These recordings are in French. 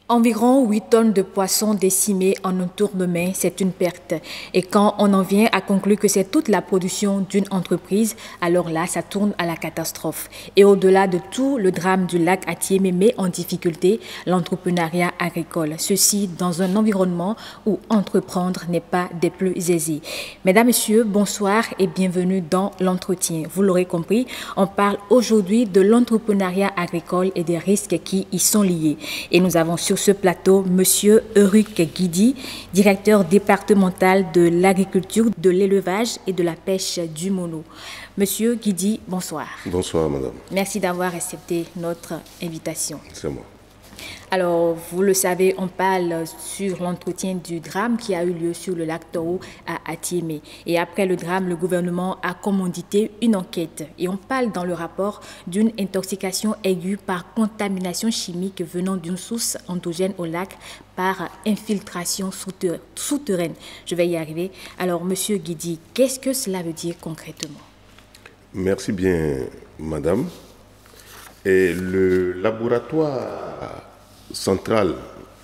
Environ 8 tonnes de poissons décimés en un tour de main, c'est une perte. Et quand on en vient à conclure que c'est toute la production d'une entreprise, alors là, ça tourne à la catastrophe. Et au-delà de tout, le drame du lac Atiémé met en difficulté l'entrepreneuriat agricole. Ceci dans un environnement où entreprendre n'est pas des plus aisés. Mesdames, Messieurs, bonsoir et bienvenue dans l'entretien. Vous l'aurez compris, on parle aujourd'hui de l'entrepreneuriat agricole et des risques qui y sont liés. Et nous avons sur ce plateau Monsieur Euruc Guidi, directeur départemental de l'agriculture, de l'élevage et de la pêche du Mono. Monsieur Guidi, bonsoir. Bonsoir, madame. Merci d'avoir accepté notre invitation. C'est moi. Alors, vous le savez, on parle sur l'entretien du drame qui a eu lieu sur le lac Toro à Atiémé. Et après le drame, le gouvernement a commandité une enquête. Et on parle dans le rapport d'une intoxication aiguë par contamination chimique venant d'une source endogène au lac par infiltration souterraine. Je vais y arriver. Alors, monsieur Guidi, qu'est-ce que cela veut dire concrètement? Merci bien, madame. Et le laboratoire central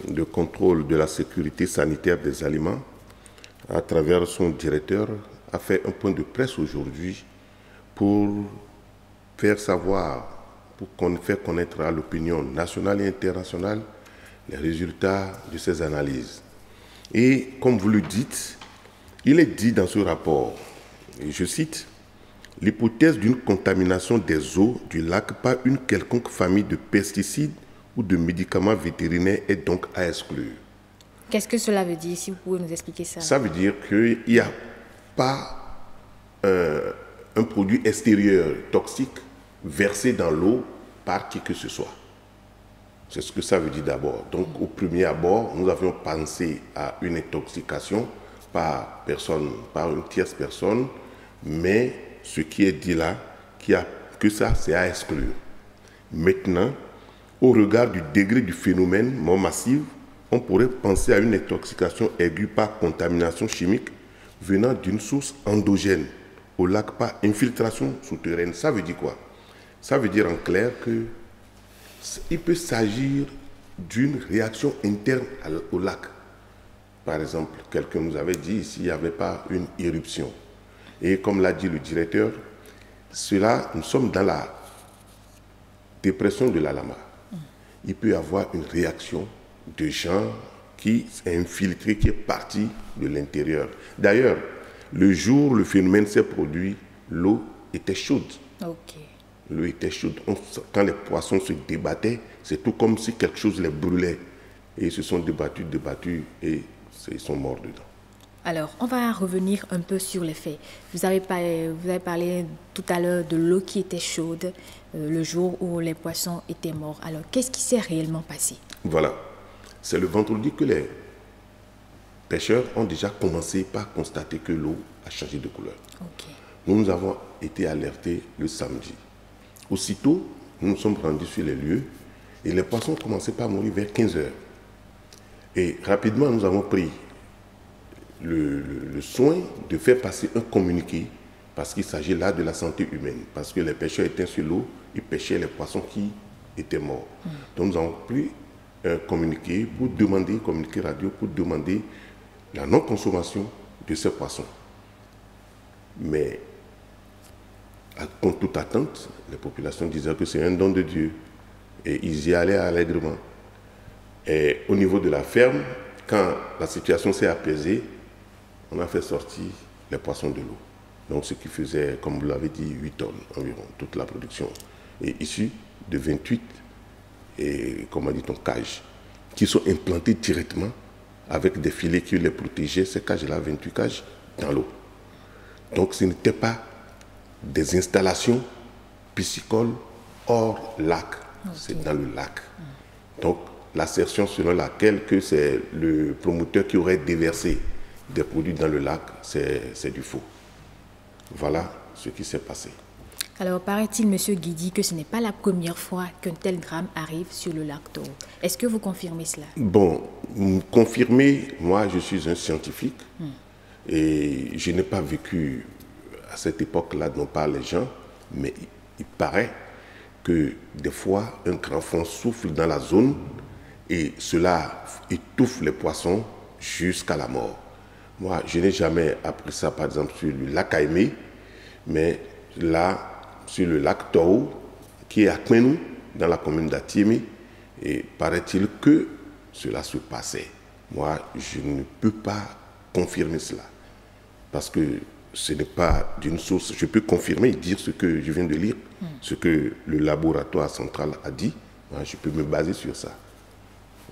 de contrôle de la sécurité sanitaire des aliments, à travers son directeur, a fait un point de presse aujourd'hui pour faire savoir, pour faire connaître à l'opinion nationale et internationale les résultats de ces analyses. Et comme vous le dites, il est dit dans ce rapport, et je cite, « L'hypothèse d'une contamination des eaux du lac par une quelconque famille de pesticides ou de médicaments vétérinaires est donc à exclure. » Qu'est-ce que cela veut dire, si vous pouvez nous expliquer ça? Ça veut dire qu'il n'y a pas un produit extérieur toxique versé dans l'eau par qui que ce soit. C'est ce que ça veut dire d'abord. Donc au premier abord, nous avions pensé à une intoxication par une tierce personne, mais ce qui est dit là, que ça, c'est à exclure. Maintenant, au regard du degré du phénomène mort massive, on pourrait penser à une intoxication aiguë par contamination chimique venant d'une source endogène au lac par infiltration souterraine. Ça veut dire quoi? Ça veut dire en clair qu'il peut s'agir d'une réaction interne au lac. Par exemple, quelqu'un nous avait dit s'il n'y avait pas une éruption. Et comme l'a dit le directeur, nous sommes dans la dépression de la lama. Il peut y avoir une réaction de gens qui est infiltré, qui est parti de l'intérieur. D'ailleurs, le jour où le phénomène s'est produit, l'eau était chaude. Ok. L'eau était chaude. Quand les poissons se débattaient, c'est tout comme si quelque chose les brûlait. Et ils se sont débattus et ils sont morts dedans. Alors, on va revenir un peu sur les faits. Vous avez parlé tout à l'heure de l'eau qui était chaude le jour où les poissons étaient morts. Alors, qu'est-ce qui s'est réellement passé? Voilà. C'est le vendredi que les pêcheurs ont déjà commencé par constater que l'eau a changé de couleur. Okay. Nous avons été alertés le samedi. Aussitôt, nous nous sommes rendus sur les lieux et les poissons ont commencé par mourir vers 15 heures. Et rapidement, nous avons pris le soin de faire passer un communiqué parce qu'il s'agit là de la santé humaine. Parce que les pêcheurs étaient sur l'eau, ils pêchaient les poissons qui étaient morts. Donc nous avons pris un communiqué radio pour demander la non-consommation de ces poissons. Mais contre toute attente, les populations disaient que c'est un don de Dieu. Et ils y allaient allègrement. Et au niveau de la ferme, quand la situation s'est apaisée, on a fait sortir les poissons de l'eau. Donc ce qui faisait, comme vous l'avez dit, 8 tonnes environ, toute la production. Et issu de 28, cages, qui sont implantées directement avec des filets qui les protégeaient, ces cages-là, 28 cages, dans l'eau. Donc ce n'était pas des installations piscicoles hors lac, okay. C'est dans le lac. Donc l'assertion selon laquelle que c'est le promoteur qui aurait déversé des produits dans le lac, c'est du faux. Voilà ce qui s'est passé. Alors, paraît-il, monsieur Guidi, que ce n'est pas la première fois qu'un tel drame arrive sur le lac Toro. Est-ce que vous confirmez cela? Bon, confirmer, moi je suis un scientifique et je n'ai pas vécu à cette époque-là dont parlent les gens, mais il paraît que des fois un grand front souffle dans la zone Et cela étouffe les poissons jusqu'à la mort. Moi, je n'ai jamais appris ça, par exemple, sur le lac Aimé, mais là, sur le lac Tao, qui est à Kmenou, dans la commune d'Atiémé, et paraît-il que cela se passait. Moi, je ne peux pas confirmer cela, parce que ce n'est pas d'une source. Je peux confirmer et dire ce que je viens de lire, ce que le laboratoire central a dit. Moi, je peux me baser sur ça.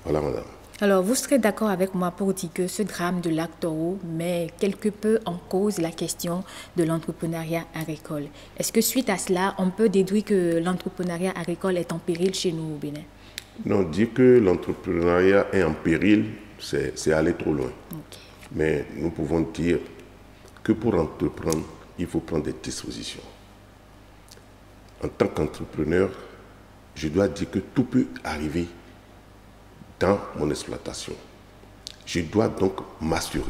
Voilà, madame. Alors, vous serez d'accord avec moi pour dire que ce drame de lac Toro met quelque peu en cause la question de l'entrepreneuriat agricole. Est-ce que suite à cela, on peut déduire que l'entrepreneuriat agricole est en péril chez nous au Bénin? Non, dire que l'entrepreneuriat est en péril, c'est aller trop loin. Okay. Mais nous pouvons dire que pour entreprendre, il faut prendre des dispositions. En tant qu'entrepreneur, je dois dire que tout peut arriver dans mon exploitation. Je dois donc m'assurer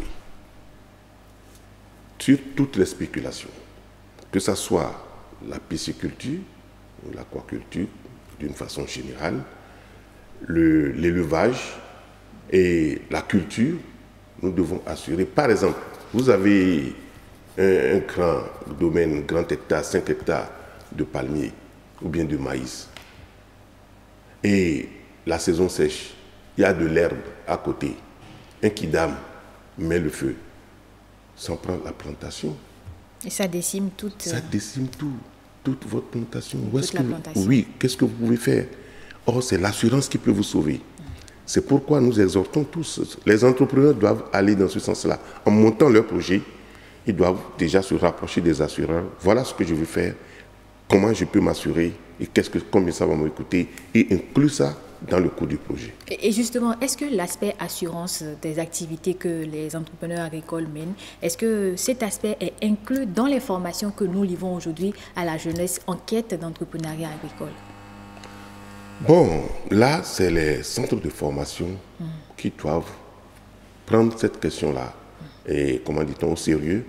sur toutes les spéculations, que ce soit la pisciculture ou l'aquaculture d'une façon générale, l'élevage et la culture, nous devons assurer. Par exemple, vous avez un grand domaine, un grand hectare, 5 hectares de palmiers ou bien de maïs. Et la saison sèche, il y a de l'herbe à côté. Un kidam met le feu, s'en prend la plantation. Et ça décime toute... Ça décime toute votre plantation. Toute la plantation. Oui, qu'est-ce que vous pouvez faire? Or, c'est l'assurance qui peut vous sauver. C'est pourquoi nous exhortons tous. Les entrepreneurs doivent aller dans ce sens-là. En montant leur projet, ils doivent déjà se rapprocher des assureurs. Voilà ce que je veux faire. Comment je peux m'assurer et combien ça va me coûter, et inclure ça dans le coût du projet. Et justement, est-ce que l'aspect assurance des activités que les entrepreneurs agricoles mènent, est-ce que cet aspect est inclus dans les formations que nous livrons aujourd'hui à la jeunesse en quête d'entrepreneuriat agricole? Bon, là, c'est les centres de formation qui doivent prendre cette question-là et, comment dit-on, au sérieux.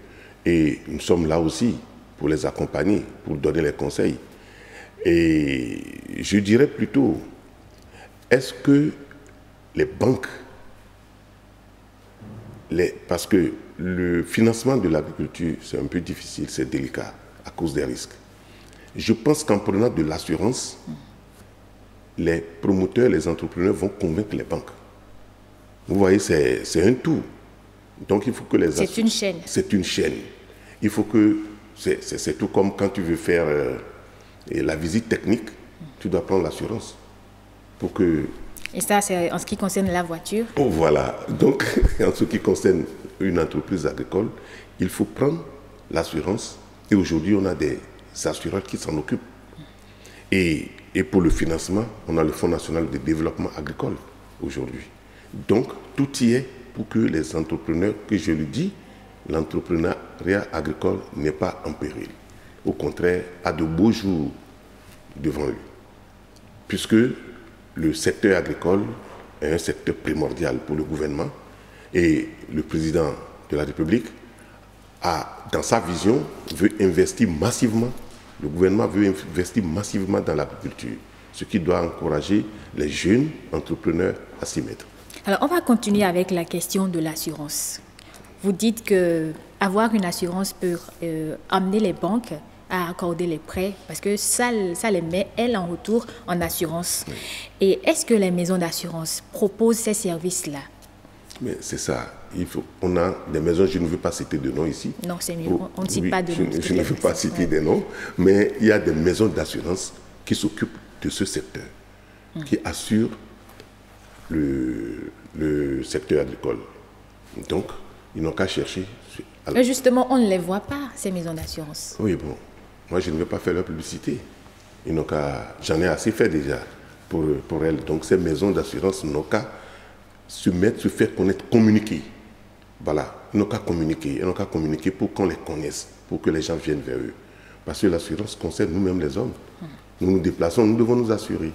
Et nous sommes là aussi pour les accompagner, pour donner les conseils. Et je dirais plutôt, est-ce que les banques, parce que le financement de l'agriculture, c'est un peu difficile, c'est délicat à cause des risques. Je pense qu'en prenant de l'assurance, les promoteurs, les entrepreneurs vont convaincre les banques. Vous voyez, c'est un tout. Donc il faut que les... C'est une chaîne. C'est une chaîne. Il faut que... C'est tout comme quand tu veux faire la visite technique, tu dois prendre l'assurance. Pour que... Et ça, c'est en ce qui concerne la voiture? Oh, voilà. Donc, en ce qui concerne une entreprise agricole, il faut prendre l'assurance. Et aujourd'hui, on a des assureurs qui s'en occupent. Et pour le financement, on a le Fonds national de développement agricole aujourd'hui. Donc, tout y est pour que les entrepreneurs, que je le dis, l'entrepreneuriat agricole n'est pas en péril. Au contraire, a de beaux jours devant lui. Puisque le secteur agricole est un secteur primordial pour le gouvernement et le président de la République dans sa vision, veut investir massivement, le gouvernement veut investir massivement dans l'agriculture, ce qui doit encourager les jeunes entrepreneurs à s'y mettre. Alors, on va continuer avec la question de l'assurance. Vous dites qu'avoir une assurance peut amener les banques à accorder les prêts parce que ça les met, elles, en retour en assurance. Oui. Et est-ce que les maisons d'assurance proposent ces services-là? Mais c'est ça. On a des maisons, je ne veux pas citer de noms ici. Non, c'est mieux. On ne cite pas de noms. Je ne veux pas citer des noms, mais il y a des maisons d'assurance qui s'occupent de ce secteur, qui assurent le secteur agricole. Donc, ils n'ont qu'à chercher. Mais justement, on ne les voit pas, ces maisons d'assurance. Oui, bon. Moi, je ne vais pas faire leur publicité. Ils n'ont qu'à... J'en ai assez fait déjà pour elles. Donc, ces maisons d'assurance n'ont qu'à se faire connaître, communiquer. Voilà. Ils n'ont qu'à communiquer. Ils n'ont qu'à communiquer pour qu'on les connaisse, pour que les gens viennent vers eux. Parce que l'assurance concerne nous-mêmes les hommes. Nous nous déplaçons, nous devons nous assurer.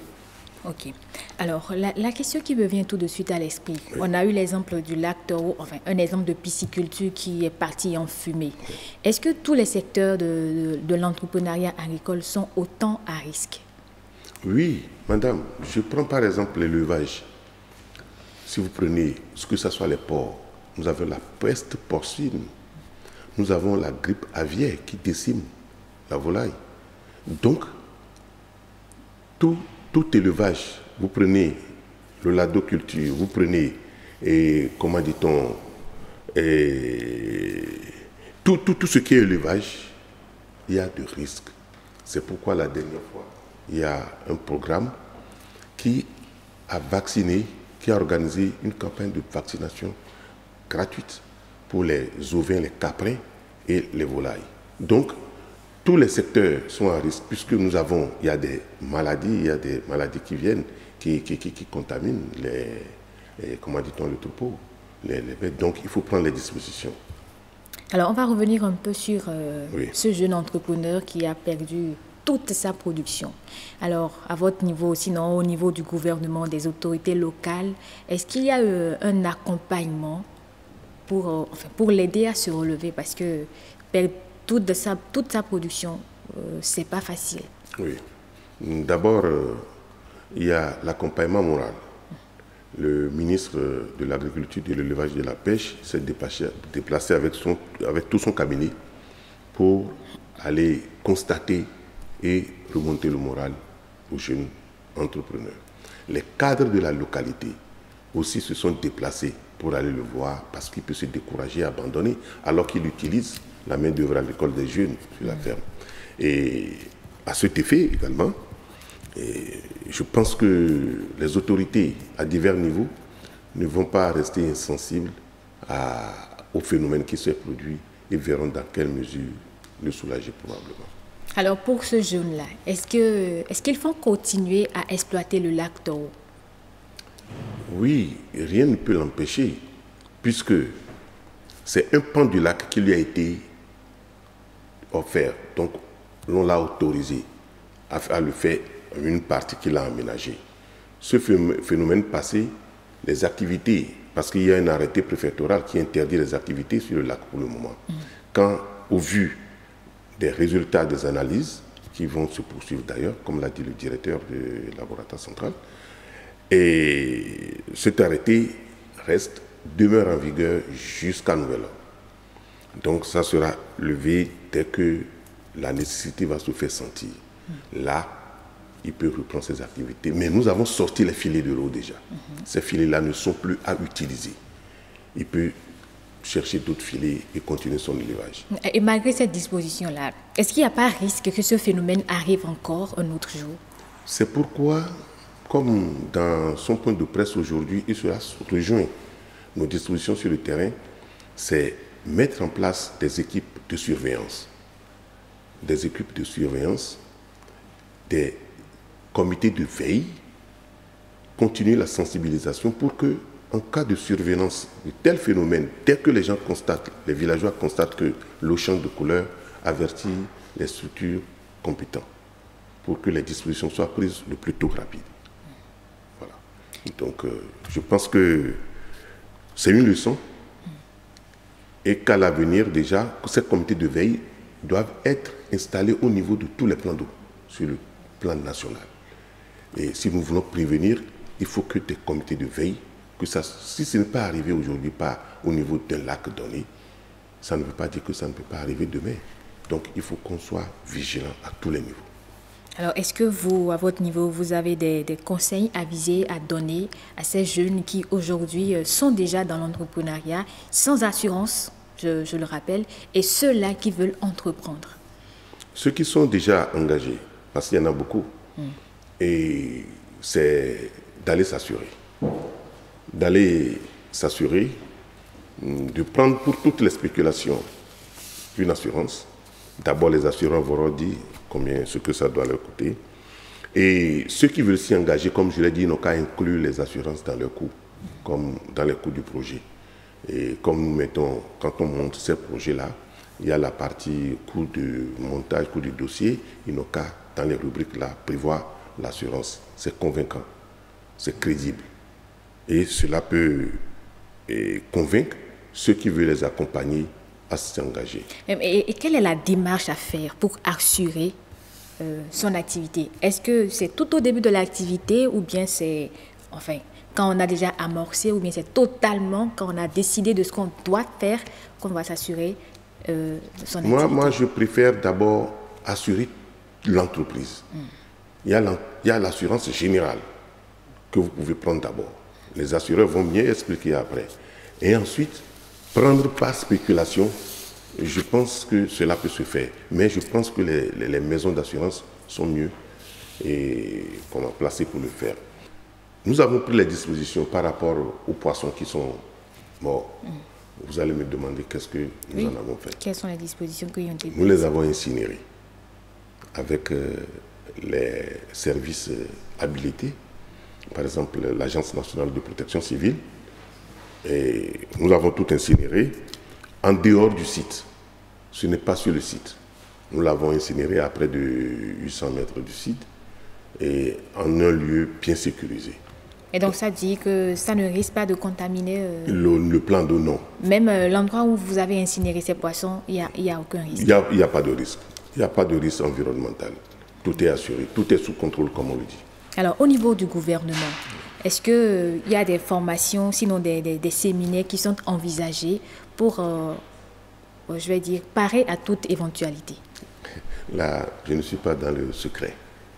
Ok. Alors, la question qui me vient tout de suite à l'esprit, oui. On a eu l'exemple du lac Toro, enfin, un exemple de pisciculture qui est parti en fumée. Oui. Est-ce que tous les secteurs de l'entrepreneuriat agricole sont autant à risque? Oui, madame. Je prends par exemple l'élevage. Si vous prenez, ce que ce soit les porcs, nous avons la peste porcine, nous avons la grippe aviaire qui décime la volaille. Donc, tout élevage, vous prenez le ladoculture, vous prenez, comment dit-on, tout ce qui est élevage, il y a de risques. C'est pourquoi la dernière fois, il y a un programme qui a vacciné, qui a organisé une campagne de vaccination gratuite pour les ovins, les caprins et les volailles. Donc, tous les secteurs sont à risque puisque il y a des maladies qui viennent, qui contaminent comment dit-on, le troupeau, les bêtes. Donc, il faut prendre les dispositions. Alors, on va revenir un peu sur ce jeune entrepreneur qui a perdu toute sa production. Alors, à votre niveau, sinon au niveau du gouvernement, des autorités locales, est-ce qu'il y a un accompagnement pour l'aider à se relever? Parce que perdre toute sa production, c'est pas facile. Oui. D'abord, il y a l'accompagnement moral. Le ministre de l'Agriculture, de l'Élevage et de la Pêche s'est déplacé avec tout son cabinet pour aller constater et remonter le moral aux jeunes entrepreneurs. Les cadres de la localité aussi se sont déplacés pour aller le voir parce qu'il peut se décourager, abandonner, alors qu'il utilise la main-d'œuvre agricole des jeunes sur la ferme. Et à cet effet également, je pense que les autorités à divers niveaux ne vont pas rester insensibles au phénomène qui s'est produit et verront dans quelle mesure le soulager probablement. Alors pour ce jeune-là, est-ce qu'il faut continuer à exploiter le lac Toro? Oui, rien ne peut l'empêcher, puisque c'est un pan du lac qui lui a été offert. Donc, l'on l'a autorisé à le faire une partie qu'il a aménagée. Ce phénomène passé, les activités, parce qu'il y a un arrêté préfectoral qui interdit les activités sur le lac pour le moment. Quand, au vu des résultats des analyses, qui vont se poursuivre d'ailleurs, comme l'a dit le directeur du laboratoire central, et cet arrêté demeure en vigueur jusqu'à nouvel ordre. Donc ça sera levé dès que la nécessité va se faire sentir. Là, il peut reprendre ses activités. Mais nous avons sorti les filets de l'eau déjà. Ces filets-là ne sont plus à utiliser. Il peut chercher d'autres filets et continuer son élevage. Et malgré cette disposition-là, est-ce qu'il n'y a pas risque que ce phénomène arrive encore un autre jour? C'est pourquoi, comme dans son point de presse aujourd'hui, il sera rejoint nos dispositions sur le terrain, c'est mettre en place des équipes de surveillance. Des équipes de surveillance, des comités de veille, continuer la sensibilisation pour que, en cas de surveillance de tel phénomène, dès que les gens constatent, les villageois constatent que l'eau change de couleur, avertir les structures compétentes pour que les dispositions soient prises le plus tôt rapide. Voilà. Donc, je pense que c'est une leçon et qu'à l'avenir, déjà, ces comités de veille doivent être installés au niveau de tous les plans d'eau, sur le plan national. Et si nous voulons prévenir, il faut que des comités de veille, si ce n'est pas arrivé aujourd'hui, pas au niveau d'un lac donné, ça ne veut pas dire que ça ne peut pas arriver demain. Donc il faut qu'on soit vigilant à tous les niveaux. Alors, est-ce que vous, à votre niveau, vous avez des conseils avisés à donner à ces jeunes qui aujourd'hui sont déjà dans l'entrepreneuriat, sans assurance, je le rappelle, et ceux-là qui veulent entreprendre? Ceux qui sont déjà engagés, parce qu'il y en a beaucoup, et c'est d'aller s'assurer. D'aller s'assurer, de prendre pour toutes les spéculations une assurance. D'abord, les assureurs vont dire ce que ça doit leur coûter. Et ceux qui veulent s'y engager, comme je l'ai dit, n'ont qu'à inclure les assurances dans leurs coûts, comme dans les coûts du projet. Et comme nous mettons, quand on monte ces projets-là, il y a la partie coût de montage, coût du dossier, ils n'ont qu'à, dans les rubriques-là, prévoir l'assurance. C'est convaincant, c'est crédible. Et cela peut convaincre ceux qui veulent les accompagner à s'engager. Et quelle est la démarche à faire pour assurer son activité? Est-ce que c'est tout au début de l'activité ou bien c'est, enfin, quand on a déjà amorcé, ou bien c'est totalement quand on a décidé de ce qu'on doit faire qu'on va s'assurer de son activité? Moi, je préfère d'abord assurer l'entreprise. Il y a l'assurance générale que vous pouvez prendre d'abord. Les assureurs vont mieux expliquer après. Et ensuite, prendre par spéculation, je pense que cela peut se faire. Mais je pense que les maisons d'assurance sont mieux placées pour le faire. Nous avons pris les dispositions par rapport aux poissons qui sont morts. Vous allez me demander qu'est-ce que nous en avons fait. Quelles sont les dispositions qui ont été prises? Nous les avons incinérés avec les services habilités, par exemple l'Agence nationale de protection civile. Et nous avons tout incinéré en dehors du site. Ce n'est pas sur le site. Nous l'avons incinéré à près de 800 mètres du site et en un lieu bien sécurisé. Et donc ça dit que ça ne risque pas de contaminer le plan d'eau, non. Même l'endroit où vous avez incinéré ces poissons, il n'y a aucun risque? Il n'y a pas de risque. Il n'y a pas de risque environnemental. Tout est assuré, tout est sous contrôle, comme on le dit. Alors, au niveau du gouvernement, est-ce qu'il y a des formations, sinon des séminaires qui sont envisagés pour, je vais dire, parer à toute éventualité? Là, je ne suis pas dans le secret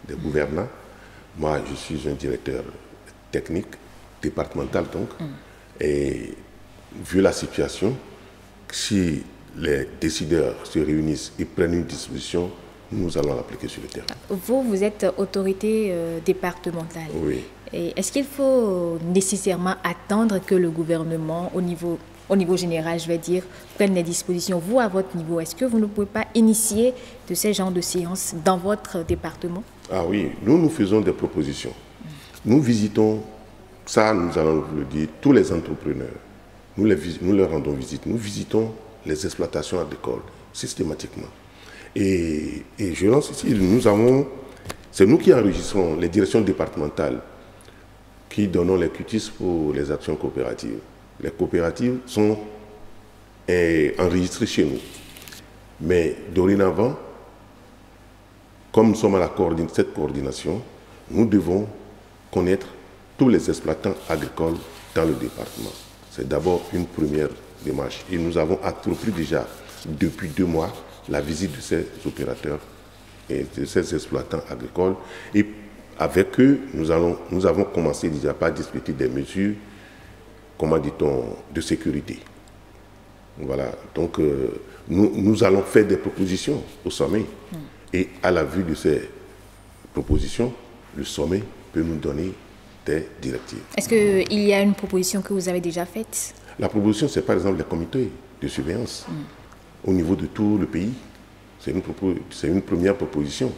des gouvernants. Moi, je suis un directeur technique, départemental donc. Et vu la situation, si les décideurs se réunissent et prennent une disposition, nous allons l'appliquer sur le terrain. Vous êtes autorité départementale. Oui. Et est-ce qu'il faut nécessairement attendre que le gouvernement, au niveau général, je vais dire, prenne les dispositions? Vous, à votre niveau, est-ce que vous ne pouvez pas initier de ces genres de séances dans votre département? Ah oui, nous faisons des propositions. Nous visitons, ça nous allons vous le dire, tous les entrepreneurs. Nous leur rendons visite. Nous visitons les exploitations agricoles systématiquement. Et je lance ici, c'est nous qui enregistrons les directions départementales qui donnons les cutis pour les actions coopératives. Les coopératives sont enregistrées chez nous. Mais dorénavant, comme nous sommes à cette coordination, nous devons connaître tous les exploitants agricoles dans le département. C'est d'abord une première démarche. Et nous avons entrepris déjà depuis 2 mois la visite de ces opérateurs et de ces exploitants agricoles. Et avec eux, nous avons commencé déjà par discuter des mesures, comment dit-on, de sécurité. Voilà. Donc, nous allons faire des propositions au sommet. Et à la vue de ces propositions, le sommet peut nous donner des directives. Est-ce qu'il y a une proposition que vous avez déjà faite? La proposition, c'est par exemple les comités de surveillance au niveau de tout le pays. C'est une première proposition.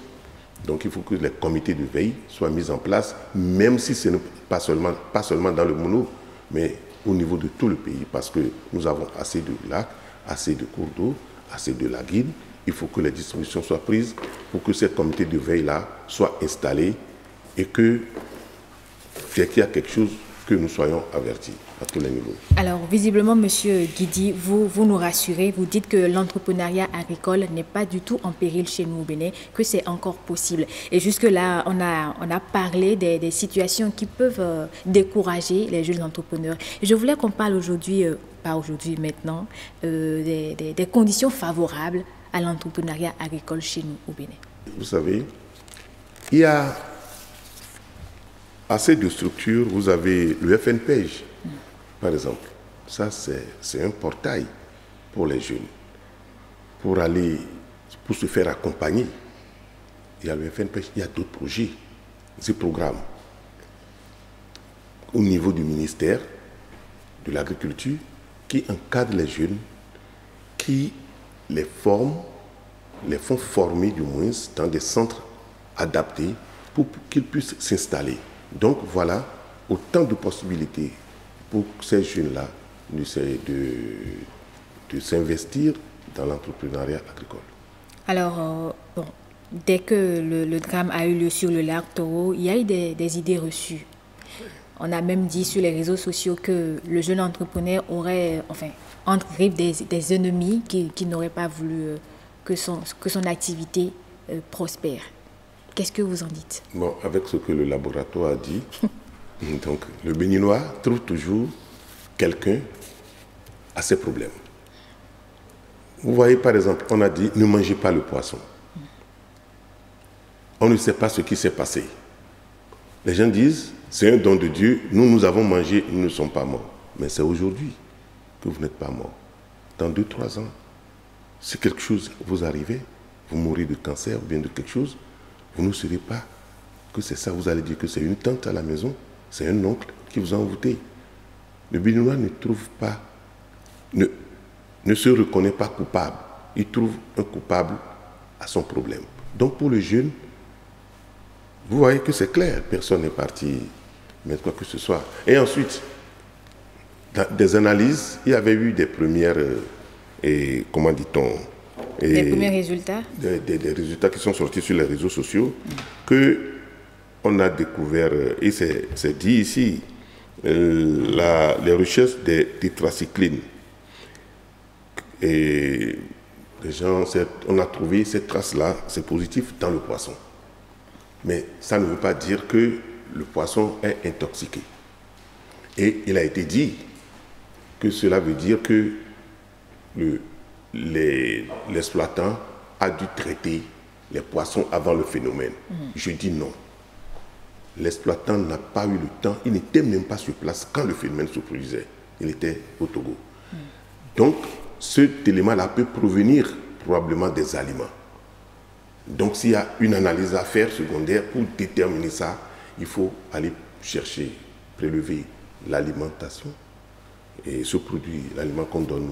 Donc il faut que les comités de veille soient mis en place, même si ce n'est pas seulement dans le Mono, mais au niveau de tout le pays, parce que nous avons assez de lacs, assez de cours d'eau, assez de laguines. Il faut que les dispositions soient prises pour que ces comités de veille-là soient installés et que dès qu'il y a quelque chose, que nous soyons avertis à tous les niveaux. Alors, visiblement, Monsieur Guidi, vous nous rassurez, vous dites que l'entrepreneuriat agricole n'est pas du tout en péril chez nous au Bénin, que c'est encore possible. Et jusque-là, on a parlé des situations qui peuvent décourager les jeunes entrepreneurs. Et je voulais qu'on parle aujourd'hui, pas aujourd'hui, maintenant, des conditions favorables à l'entrepreneuriat agricole chez nous au Bénin. Vous savez, il y a assez de structures. Vous avez le FNPEJ, par exemple. Ça, c'est un portail pour les jeunes, pour se faire accompagner. Il y a le FNPEJ, il y a d'autres projets, ces programmes. Au niveau du ministère de l'Agriculture, qui encadre les jeunes, qui les font former du moins dans des centres adaptés pour qu'ils puissent s'installer. Donc voilà, autant de possibilités pour ces jeunes-là de s'investir dans l'entrepreneuriat agricole. Alors, dès que le drame a eu lieu sur le lac Toro, il y a eu des idées reçues. On a même dit sur les réseaux sociaux que le jeune entrepreneur aurait, entre griffes des ennemis qui n'auraient pas voulu que son activité prospère. Qu'est-ce que vous en dites? Bon, avec ce que le laboratoire a dit, Donc, le Béninois trouve toujours quelqu'un à ses problèmes. Vous voyez, par exemple, on a dit ne mangez pas le poisson. On ne sait pas ce qui s'est passé. Les gens disent c'est un don de Dieu, nous avons mangé, nous ne sommes pas morts. Mais c'est aujourd'hui que vous n'êtes pas morts. Dans 2-3 ans, si quelque chose vous arrive, vous mourrez de cancer ou bien de quelque chose, vous ne saurez pas que c'est ça. Vous allez dire que c'est une tante à la maison, c'est un oncle qui vous a envoûté. Le Béninois ne trouve pas, ne se reconnaît pas coupable. Il trouve un coupable à son problème. Donc pour le jeune, vous voyez que c'est clair, personne n'est parti mettre quoi que ce soit. Et ensuite, dans des analyses, il y avait eu des premières, comment dit-on, des premiers résultats. Des résultats qui sont sortis sur les réseaux sociaux, que on a découvert, et c'est dit ici, les recherches des tétracyclines. Et les gens, on a trouvé cette trace-là, c'est positif dans le poisson. Mais ça ne veut pas dire que le poisson est intoxiqué. Et il a été dit que cela veut dire que l'exploitant a dû traiter les poissons avant le phénomène. Je dis non. L'exploitant n'a pas eu le temps, il n'était même pas sur place quand le phénomène se produisait. Il était au Togo. Donc, cet élément-là peut provenir probablement des aliments. Donc, s'il y a une analyse à faire secondaire pour déterminer ça, il faut aller chercher, prélever l'alimentation et ce produit, l'aliment qu'on donne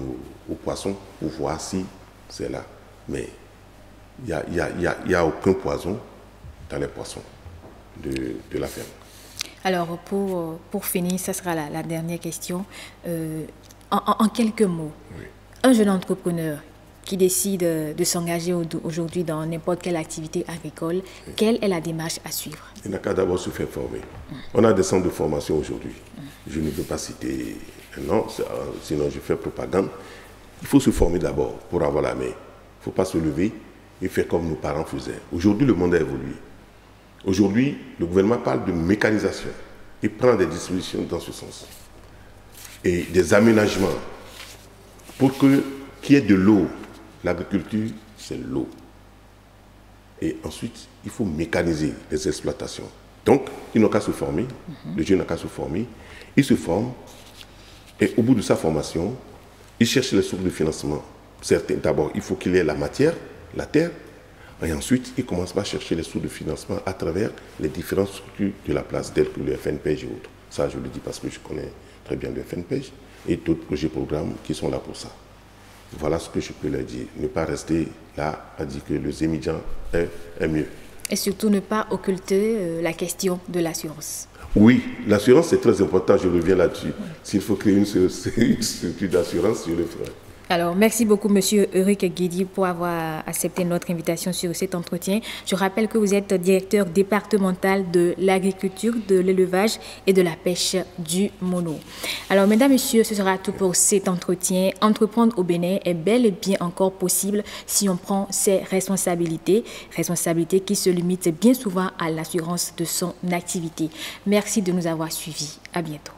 aux poissons, pour voir si c'est là. Mais il n'y a aucun poison dans les poissons de la ferme. Alors, pour finir, ça sera la dernière question. En quelques mots, oui. Un jeune entrepreneur qui décide de s'engager aujourd'hui dans n'importe quelle activité agricole, oui. Quelle est la démarche à suivre? Il n'a qu'à d'abord se faire former. On a des centres de formation aujourd'hui. Je ne veux pas citer un nom, sinon je fais propagande. Il faut se former d'abord pour avoir la main. Il ne faut pas se lever et faire comme nos parents faisaient. Aujourd'hui, le monde a évolué. Aujourd'hui, le gouvernement parle de mécanisation. Il prend des dispositions dans ce sens. Et des aménagements pour qu'il y ait de l'eau. L'agriculture, c'est l'eau. Et ensuite, il faut mécaniser les exploitations. Donc, il n'a qu'à se former. Le jeune n'a qu'à se former. Il se forme. Et au bout de sa formation, il cherche les sources de financement. D'abord, il faut qu'il ait la matière, la terre. Et ensuite, il commence par chercher les sources de financement à travers les différentes structures de la place, telles que le FNPEJ et autres. Ça, je le dis parce que je connais très bien le FNPEJ et d'autres projets programmes qui sont là pour ça. Voilà ce que je peux leur dire. Ne pas rester là à dire que le Zémidjan est mieux. Et surtout ne pas occulter la question de l'assurance. Oui, l'assurance c'est très important, je reviens là-dessus. S'il faut créer une structure d'assurance, je le ferai. Alors, merci beaucoup, Monsieur Eurik Guidi, pour avoir accepté notre invitation sur cet entretien. Je rappelle que vous êtes directeur départemental de l'agriculture, de l'élevage et de la pêche du Mono. Alors, mesdames, messieurs, ce sera tout pour cet entretien. Entreprendre au Bénin est bel et bien encore possible si on prend ses responsabilités qui se limitent bien souvent à l'assurance de son activité. Merci de nous avoir suivis. À bientôt.